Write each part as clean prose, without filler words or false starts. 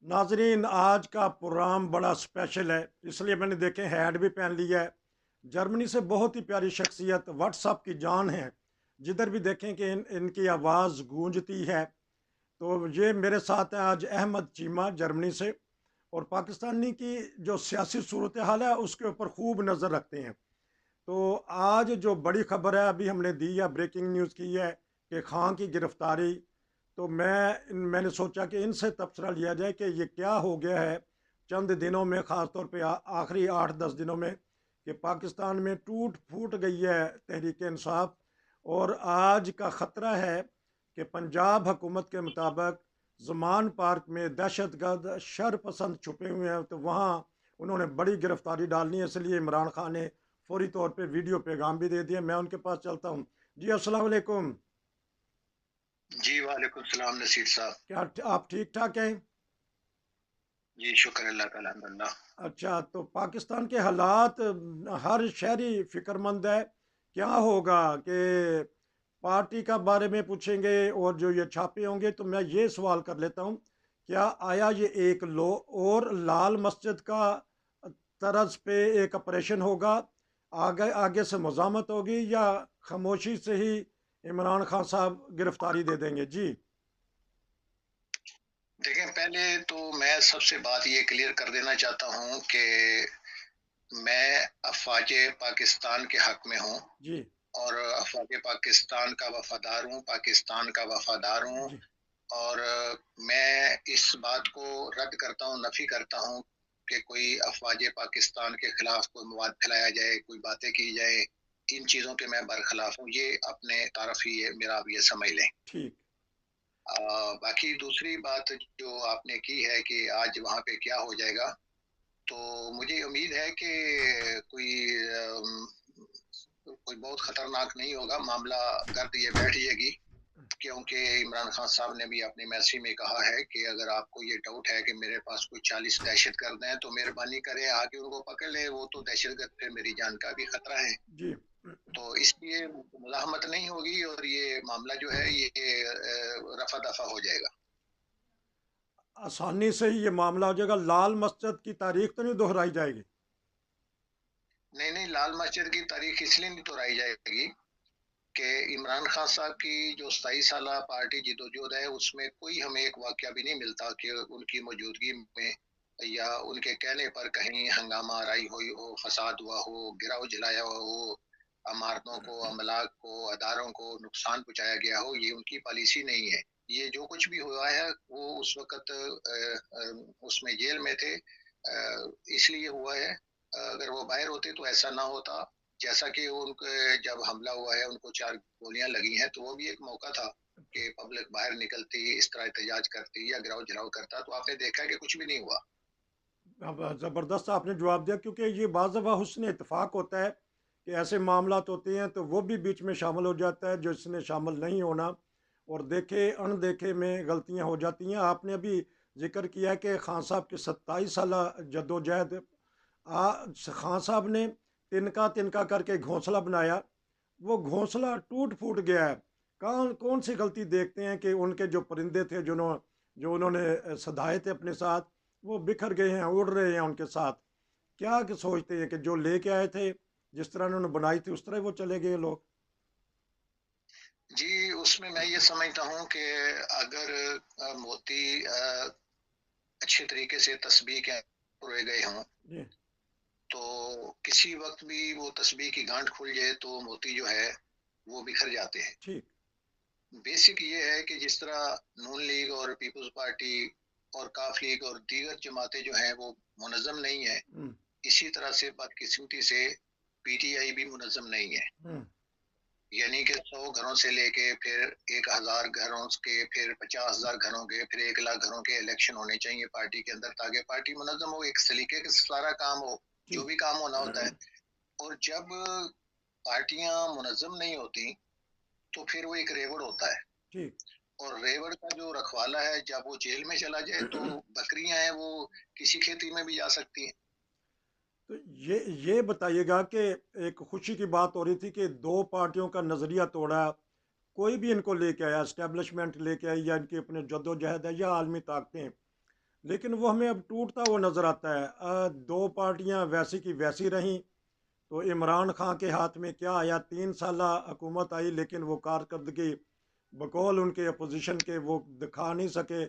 नाजरीन, आज का प्रोग्राम बड़ा स्पेशल है, इसलिए मैंने देखे हैड भी पहन लिया है। जर्मनी से बहुत ही प्यारी शख्सियत, व्हाट्सअप की जान है। जिधर भी देखें कि इनकी आवाज़ गूंजती है। तो ये मेरे साथ हैं आज अहमद चीमा जर्मनी से, और पाकिस्तानी की जो सियासी सूरत हाल है उसके ऊपर खूब नज़र रखते हैं। तो आज जो बड़ी खबर है अभी हमने दी है, ब्रेकिंग न्यूज़ की है कि खान की गिरफ्तारी। तो मैंने सोचा कि इनसे तबसरा लिया जाए कि ये क्या हो गया है चंद दिनों में, ख़ास तौर पे आखिरी 8-10 दिनों में, कि पाकिस्तान में टूट फूट गई है तहरीक इंसाफ। और आज का ख़तरा है कि पंजाब हुकूमत के मुताबिक ज़मान पार्क में दहशतगर्द शर पसंद छुपे हुए हैं, तो वहाँ उन्होंने बड़ी गिरफ्तारी डालनी है। इसलिए इमरान खान ने फौरी तौर पे वीडियो पैगाम भी दे दिया। मैं उनके पास चलता हूँ। जी अस्सलाम वालेकुम। जी, वालेकुम सलाम नसीर साहब। क्या आप ठीक ठाक हैं? जी, शुक्र अल्लाह का अल्हम्दुलिल्लाह। अच्छा, तो पाकिस्तान के हालात, हर शहरी फिक्रमंद है। क्या होगा कि पार्टी का बारे में पूछेंगे और जो ये छापे होंगे, तो मैं ये सवाल कर लेता हूँ, क्या आया ये एक लो और लाल मस्जिद का तर्ज पे एक ऑपरेशन होगा? आगे आगे से मज़ामत होगी या खामोशी से ही इमरान खान साहब गिरफ्तारी दे देंगे? जी। देखें, पहले तो मैं सबसे बात ये क्लियर कर देना चाहता हूँ कि मैं अफ़वाज पाकिस्तान के हक़ में हूँ जी। और अफ़वाज पाकिस्तान का वफ़ादार हूँ, पाकिस्तान का वफ़ादार हूँ। जी। और मैं इस बात को रद्द करता हूँ, नफ़ी करता हूँ कि कोई अफ़वाज पाकिस्तान के खिलाफ़ कोई मवाद फैलाया जाए, कोई बातें की जाएँ। इन चीज़ों के मैं बरख़िलाफ़ हूँ, ये अपने तरफ ही है, मेरा आप ये समझ लें। ठीक। बाकी दूसरी बात जो आपने की है कि आज वहाँ पे क्या हो जाएगा, तो मुझे उम्मीद है कि कोई कोई बहुत खतरनाक नहीं होगा, मामला गर्द ये बैठ जाएगी, क्योंकि इमरान खान साहब ने भी अपनी मैसेज में कहा है कि अगर आपको ये डाउट है कि मेरे पास कोई 40 दहशतगर्द हैं, तो मेहरबानी करें आके उनको पकड़ लें, वो तो दहशतगर्द फिर मेरी जान का भी खतरा है। जी। तो इसलिए मुज़ाहमत नहीं होगी और ये मामला जो है ये रफ़ा-दफ़ा हो जाएगा। आसानी से ही ये मामला हो जाएगा। लाल मस्जिद की तारीख तो नहीं दोहराई जाएगी? नहीं, नहीं, लाल मस्जिद की तारीख इसलिए नहीं दोहराई जाएगी कि इमरान खान साहब की जो 27 साला पार्टी जद्दोजहद है, उसमें कोई हमें एक वाक़या भी नहीं मिलता कि उनकी मौजूदगी में या उनके कहने पर कहीं हंगामा आराई हुई हो, फ़साद हुआ हो, गिराव जलाया हुआ हो, अमारतों को, अमलाक को, अदारों को नुकसान पहुँचाया गया हो, ये उनकी पॉलिसी नहीं है। ये जो कुछ भी हुआ है, वो उस वक़्त उसमें जेल में थे, इसलिए हुआ है। अगर वो बाहर होते तो ऐसा ना होता। जैसा कि उनके जब हमला हुआ है, उनको 4 गोलियाँ लगी हैं, तो वो भी एक मौका था कि पब्लिक बाहर निकलती, इस तरह एहतजाज करती या गिराव-जलाव करता, तो आपने देखा कि कुछ भी नहीं हुआ। अब ज़बरदस्त आपने जवाब दिया, क्योंकि ये बाज़फ़ा हुस्न इत्तेफ़ाक होता है कि ऐसे मामलात होते हैं तो वो भी बीच में शामिल हो जाता है जो इसने शामिल नहीं होना। और देखे अनदेखे में गलतियां हो जाती हैं। आपने अभी जिक्र किया कि खान साहब की 27 साल जद्दोजहद, खान साहब ने तिनका तिनका करके घोंसला बनाया, वो घोंसला टूट फूट गया है। कौन कौन सी गलती देखते हैं कि उनके जो परिंदे थे, जो उन्होंने सधाए थे अपने साथ, वो बिखर गए हैं, उड़ रहे हैं उनके साथ? क्या कि सोचते हैं कि जो लेके आए थे, जिस तरह उन्होंने बनाई थी उस तरह वो चले गए लोग? जी, उसमें मैं ये समझता हूँ कि अगर मोती अच्छे तरीके से तस्बीह के रोए गए हों, जी। तो किसी वक़्त भी वो तस्बीह की गाँठ खुल जाए, तो मोती जो है, वो बिखर जाते हैं। ठीक। बेसिक ये है कि जिस तरह नून लीग और पीपल्स पार्टी और काफ लीग और दीगर जमातें जो हैं वो मुनज़्ज़म नहीं है, हम्म। इसी तरह से बदकिस्मती से पीटीआई भी मुनज़्ज़म नहीं है। हम्म। यानी कि 100 घरों से लेके फिर 1000 घरों के, फिर 50,000 घरों के, फिर 1 लाख घरों के इलेक्शन होने चाहिए पार्टी के अंदर, ताकि पार्टी मुनज़्ज़म हो, एक सलीके के सारा काम हो, जो ठीक। भी काम होना होता है। और जब पार्टियाँ मुनज़्ज़म नहीं होती, तो फिर वो एक रेवड़ होता है। ठीक। और रेवड़ का जो रखवाला है, जब वो जेल में चला जाए, तो बकरियां हैं वो किसी खेती में भी जा सकती हैं। तो ये बताइएगा कि एक खुशी की बात हो रही थी कि दो पार्टियों का नज़रिया तोड़ा, कोई भी इनको लेके आया, इस्टेब्लिशमेंट लेके आई या इनकी अपने जद्दोजहद है या आलमी ताकतें, لیکن وہ ہمیں اب ٹوٹتا ہوا نظر آتا ہے، دو پارٹیاں ویسی کی ویسی رہیں، تو عمران خان کے ہاتھ میں کیا آیا، 3 سالہ حکومت آئی لیکن وہ کارکردگی بقول ان کے اپوزیشن کے وہ دکھا نہیں سکے،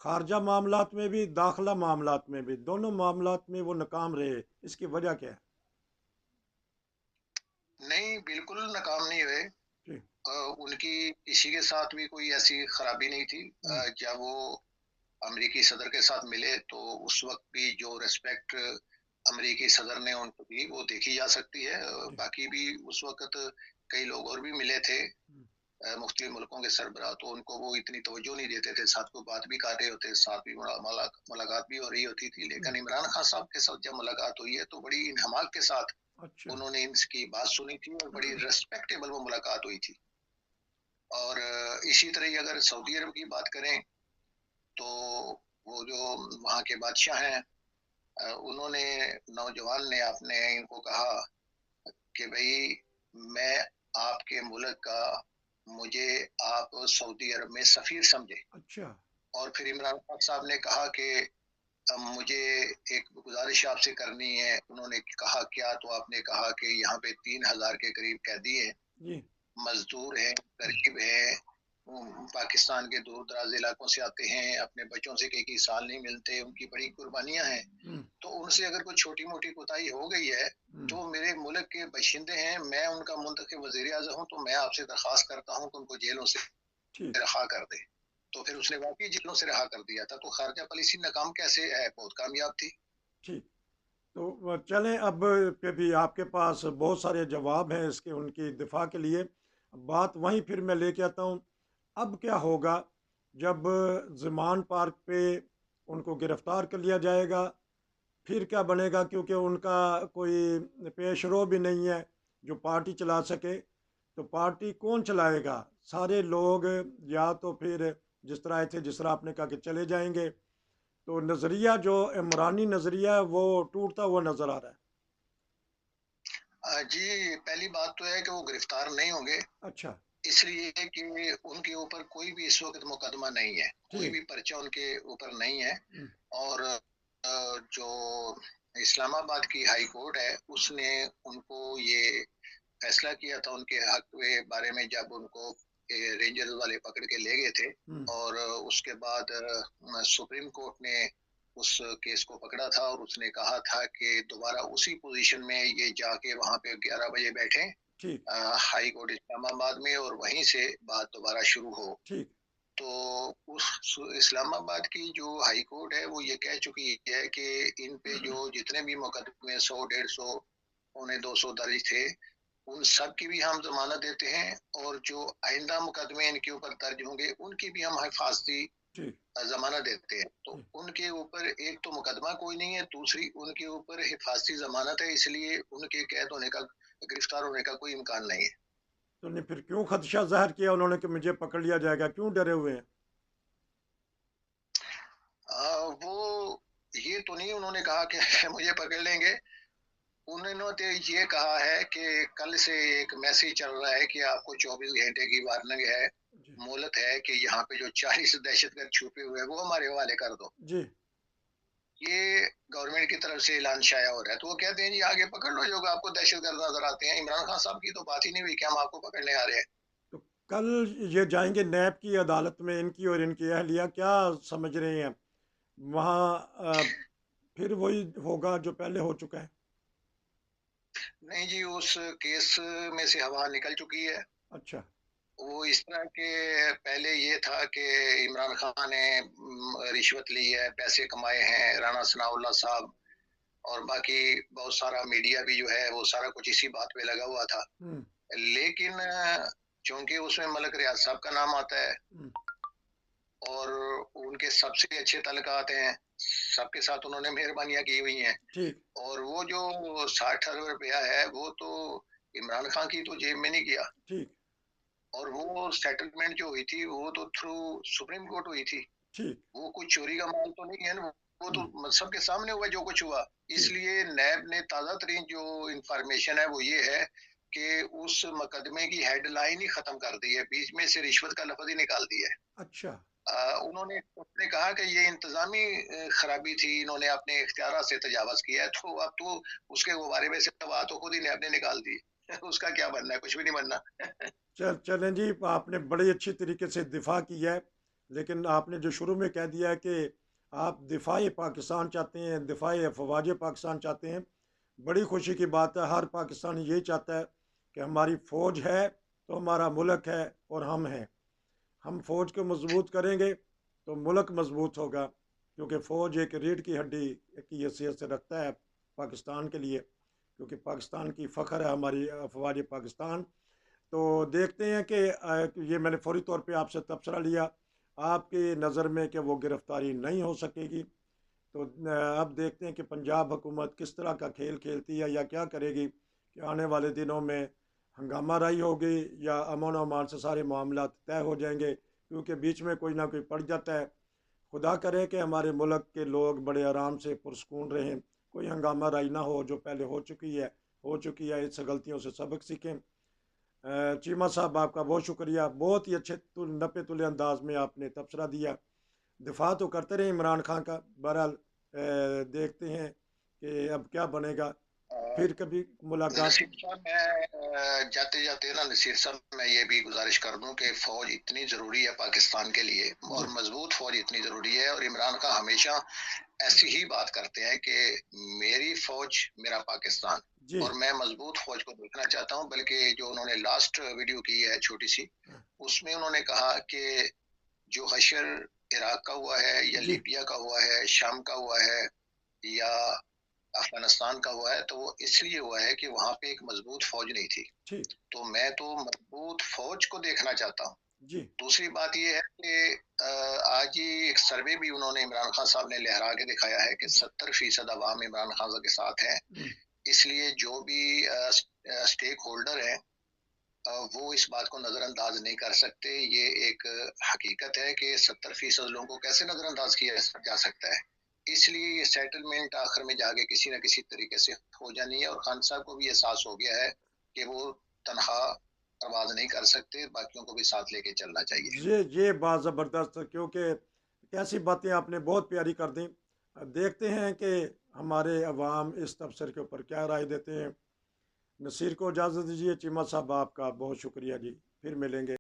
خارجہ معاملات میں بھی داخلہ معاملات میں بھی، دونوں معاملات میں وہ ناکام رہے، اس کی وجہ کیا ہے؟ نہیں، بالکل ناکام نہیں ہوئے۔ جی۔ ان کی کسی کے ساتھ بھی کوئی ایسی خرابی نہیں تھی۔ ہم، جب وہ امریکی صدر کے ساتھ ملے تو اس وقت بھی جو ریسپیکٹ امریکی صدر نے ان کو دی وہ دیکھی جا سکتی ہے۔ جی۔ باقی بھی اس وقت کئی لوگ اور بھی ملے تھے، ہم، مختلف ملکوں کے سربراہ، تو ان کو وہ اتنی توجہ نہیں دیتے تھے، ساتھ کو بات بھی کر رہے ہوتے، ساتھ بھی ملاقات بھی ہو رہی ہوتی تھی، ہم، لیکن عمران خان صاحب کے ساتھ جب ملاقات ہوئی ہے تو بڑی انہماک کے ساتھ اچھا۔ انہوں نے ان کی بات سنی تھی اور بڑی ریسپیکٹیبل وہ ملاقات ہوئی تھی۔ اور اسی طرح اگر سعودی عرب کی بات کریں تو وہ جو وہاں کے بادشاہ ہیں، انہوں نے نوجوان نے آپ نے ان کو کہا کہ بھئی میں آپ کے ملک کا، مجھے آپ سعودی عرب میں سفیر سمجھے۔ اچھا۔ اور پھر عمران خان صاحب نے کہا کہ مجھے ایک گزارش آپ سے کرنی ہے۔ انہوں نے کہا کیا؟ تو آپ نے کہا کہ یہاں پہ 3,000 کے قریب قیدی ہیں، جی۔ مزدور ہیں، ہم، غریب ہیں، پاکستان کے دور دراز علاقوں سے آتے ہیں، اپنے بچوں سے کئی سال نہیں ملتے، ان کی بڑی قربانیاں ہیں، ہم، تو ان سے اگر کوئی چھوٹی موٹی کوتاہی ہو گئی ہے ہم، تو میرے ملک کے باشندے ہیں، میں ان کا منتخب وزیر اعظم ہوں، تو میں آپ سے درخواست کرتا ہوں کہ ان کو جیلوں سے ٹھیک۔ رہا کر دے۔ تو پھر اس نے واقعی جیلوں سے رہا کر دیا تھا۔ تو خارجہ پالیسی ناکام کیسے ہے؟ بہت کامیاب تھی۔ ٹھیک۔ تو چلیں، اب کہ بھی آپ کے پاس بہت سارے جواب ہیں اس کے، ان کی دفاع کے لیے، بات وہیں پھر میں لے کے آتا ہوں، اب کیا ہوگا جب زمان پارک پہ ان کو گرفتار کر لیا جائے گا، پھر کیا بنے گا؟ کیونکہ ان کا کوئی پیش رو بھی نہیں ہے جو پارٹی چلا سکے، تو پارٹی کون چلائے گا؟ سارے لوگ یا تو پھر جس طرح آئے تھے، جس طرح آپ نے کہا کہ چلے جائیں گے، تو نظریہ جو عمرانی نظریہ ہے وہ ٹوٹتا ہوا نظر آ رہا ہے۔ جی، پہلی بات تو ہے کہ وہ گرفتار نہیں ہوں گے، اچھا۔ اس لیے کہ ان کے اوپر کوئی بھی اس وقت مقدمہ نہیں ہے، کوئی ٹھیک۔ بھی پرچہ ان کے اوپر نہیں ہے۔ ہم، اور جو اسلام آباد کی ہائی کورٹ ہے اس نے ان کو یہ فیصلہ کیا تھا ان کے حق کے بارے میں، جب ان کو رینجرز والے پکڑ کے لے گئے تھے، ہم، اور اس کے بعد سپریم کورٹ نے اس کیس کو پکڑا تھا اور اس نے کہا تھا کہ دوبارہ اسی پوزیشن میں یہ جا کے وہاں پہ 11 بجے بیٹھیں ٹھیک۔ ہائی کورٹ اسلام آباد میں، اور وہیں سے بات دوبارہ شروع ہو۔ ٹھیک۔ تو اس اسلام آباد کی جو ہائی کورٹ ہے وہ یہ کہہ چکی ہے کہ ان پہ جو جتنے بھی مقدمے 100 150 200 درج تھے ان سب کی بھی ہم ضمانت دیتے ہیں، اور جو آئندہ مقدمے ان کے اوپر درج ہوں گے ان کی بھی ہم حفاظتی ٹھیک۔ ضمانت دیتے ہیں۔ تو ٹھیک۔ ان کے اوپر ایک تو مقدمہ کوئی نہیں ہے، دوسری ان کے اوپر حفاظتی ضمانت ہے، اس لیے ان کے قید ہونے کا، گرفتار ہونے کا کوئی امکان نہیں ہے۔ تو نہیں پھر کیوں خدشہ ظاہر کیا انہوں نے کہ مجھے پکڑ لیا جائے گا؟ کیوں ڈرے ہوئے ہیں؟ وہ یہ تو نہیں انہوں نے کہا کہ مجھے پکڑ لیں گے، انہوں نے یہ کہا ہے کہ کل سے ایک میسج چل رہا ہے کہ آپ کو 24 گھنٹے کی وارننگ ہے، جی۔ مہلت ہے، کہ یہاں پہ جو 40 دہشت گرد چھپے ہوئے ہیں وہ ہمارے حوالے کر دو۔ جی۔ یہ گورنمنٹ کی طرف سے اعلان شائع ہو رہا ہے، تو وہ کہتے ہیں جی آگے پکڑ لو جو آپ کو دہشت گرد نظر آتے ہیں۔ عمران خان صاحب کی تو بات ہی نہیں ہوئی کہ ہم آپ کو پکڑنے آ رہے ہیں۔ تو کل یہ جائیں گے نیب کی عدالت میں، ان کی اور ان کی اہلیہ کیا سمجھ رہے ہیں وہاں؟ پھر وہی ہوگا جو پہلے ہو چکا ہے؟ نہیں جی، اس کیس میں سے ہوا نکل چکی ہے۔ اچھا۔ وہ اس طرح کے پہلے یہ تھا کہ عمران خان نے رشوت لی ہے، پیسے کمائے ہیں، رانا ثناء اللہ صاحب اور باقی بہت سارا میڈیا بھی جو ہے وہ سارا کچھ اسی بات پہ لگا ہوا تھا۔ ہم، لیکن چونکہ اس میں ملک ریاض صاحب کا نام آتا ہے ہم، اور ان کے سب سے اچھے تعلقات ہیں، سب کے ساتھ انہوں نے مہربانیاں کی ہوئی ہیں، ٹھیک۔ اور وہ جو 60 ارب روپیہ ہے وہ تو عمران خان کی تو جیب میں نہیں گیا، ٹھیک۔ اور وہ سیٹلمنٹ جو ہوئی تھی وہ تو تھرو سپریم کورٹ ہوئی تھی، ٹھیک۔ وہ کچھ چوری کا مال تو نہیں ہے نا، وہ ہم، تو سب کے سامنے ہوا جو کچھ ہوا۔ اس ٹھیک۔ لیے نیب نے تازہ ترین جو انفارمیشن ہے وہ یہ ہے کہ اس مقدمے کی ہیڈ لائن ہی ختم کر دی ہے، بیچ میں سے رشوت کا لفظ ہی نکال دیا ہے۔ اچھا۔ उसने कहा कि ये इंतजामी खराबी थी, इन्होंने अपने इख्तियारात से तजावज़ किया है, तो अब तो उसके बारे में से बात तो खुद ही ने आपने निकाल दी। उसका क्या बनना है? कुछ भी नहीं बनना। चलें जी, आपने बड़ी अच्छी तरीके से दिफा किया है, लेकिन आपने जो शुरू में कह दिया है कि आप दिफाई पाकिस्तान चाहते हैं, दिफाई अफवाज पाकिस्तान चाहते हैं, बड़ी खुशी की बात है। हर पाकिस्तानी यही चाहता है कि हमारी फ़ौज है तो हमारा मुल्क है और हम हैं। हम फ़ौज को मजबूत करेंगे तो मुल्क मजबूत होगा, क्योंकि फ़ौज एक रीढ़ की हड्डी की हैसियत से रखता है पाकिस्तान के लिए, क्योंकि पाकिस्तान की फ़ख्र है हमारी अफवाज पाकिस्तान। तो देखते हैं कि ये मैंने फौरी तौर पे आपसे तबसरा लिया, आपकी नज़र में कि वो गिरफ़्तारी नहीं हो सकेगी। तो अब देखते हैं कि पंजाब हुकूमत किस तरह का खेल खेलती है या क्या करेगी, कि आने वाले दिनों में हंगामा राई होगी या अमन और अमान से सारे मामला तय हो जाएंगे, क्योंकि बीच में कोई ना कोई पड़ जाता है। खुदा करे कि हमारे मुल्क के लोग बड़े आराम से पुरस्कून रहें, कोई हंगामा राई ना हो जो पहले हो चुकी है। इस गलतियों से सबक सीखें। चीमा साहब, आपका बहुत शुक्रिया, बहुत ही अच्छे नपे तुले अंदाज में आपने तबसरा दिया। दिफा तो करते रहे इमरान खान का, बहरहाल देखते हैं कि अब क्या बनेगा। फिर कभी मुलाकात। नसीर साहब, मैं जाते जाते ना नसीर साहब, मैं ये भी गुजारिश कर दूं कि फौज इतनी जरूरी है पाकिस्तान के लिए, जी। और मजबूत फौज इतनी जरूरी है, और इमरान खान हमेशा ऐसी ही बात करते हैं कि मेरी फौज मेरा पाकिस्तान, जी। और मैं मजबूत फौज को देखना चाहता हूं। बल्कि जो उन्होंने लास्ट वीडियो की है छोटी सी, उसमें उन्होंने कहा कि जो हशर इराक का हुआ है या जी। लीबिया का हुआ है, शाम का हुआ है या अफगानिस्तान का हुआ है, तो वो इसलिए हुआ है कि वहां पे एक मजबूत फौज नहीं थी। ठीक। तो मैं तो मजबूत फौज को देखना चाहता हूँ। जी। दूसरी बात ये है कि आज ही एक सर्वे भी उन्होंने, इमरान खान साहब ने लहरा के दिखाया है कि 70% अवाम इमरान खान साहब के साथ हैं। हम्म। इसलिए जो भी स्टेक होल्डर हैं, वो इस बात को नजरअंदाज नहीं कर सकते। ये एक हकीकत है कि 70% लोगों को कैसे नजरअंदाज किया जा सकता है। इसलिए ये सेटलमेंट आखिर में जाके किसी न किसी तरीके से हो जानी है, और खान साहब को भी एहसास हो गया है कि वो तनहा परवाज नहीं कर सकते, बाकियों को भी साथ लेके चलना चाहिए। ये बात ज़बरदस्त है, क्योंकि कैसी बातें आपने बहुत प्यारी कर दी। अब देखते हैं कि हमारे अवाम इस तबसर के ऊपर क्या राय देते हैं। नसीर को इजाज़त दीजिए। चीमा साहब, आपका बहुत शुक्रिया जी, फिर मिलेंगे।